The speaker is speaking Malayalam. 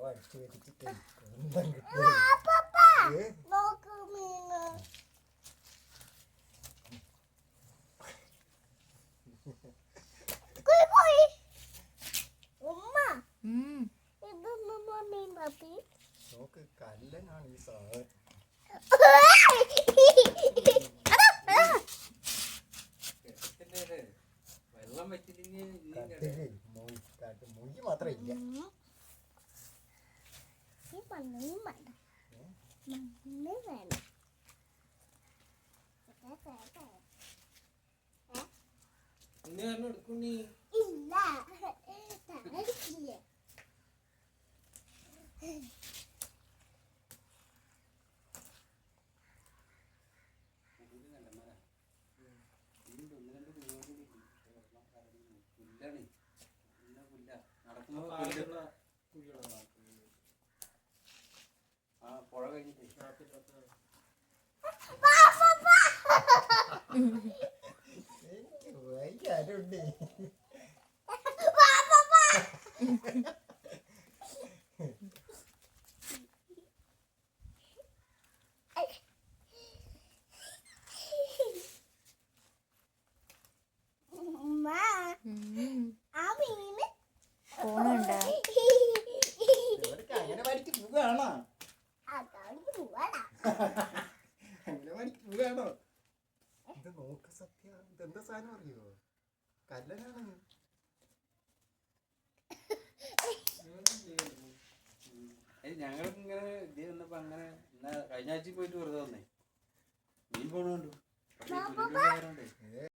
അടിച്ചു വെച്ചിട്ട് നോക്ക് കല്ലനാണ് ഈ സാധനം. വെള്ളം വെച്ചില്ലെങ്കിൽ മുങ്ങി മാത്രം ഇല്ല. പുഴ കഴിഞ്ഞിട്ട് ആരുണ്ട് അങ്ങനെ പഠിച്ച് പോവാണോ? അങ്ങനെ പഠിച്ച് പോവാണോ? ഇത് നോക്ക് സത്യ, ഇതെന്താ സാധനം അറിയോ? കല്ലനാണ്. ഞങ്ങൾക്ക് ഇങ്ങനെ ഇത് വന്നപ്പോ അങ്ങനെ കഴിഞ്ഞ ആഴ്ച പോയിട്ട് വെറുതെ വന്നേ. മീൻ പോണുണ്ടോ?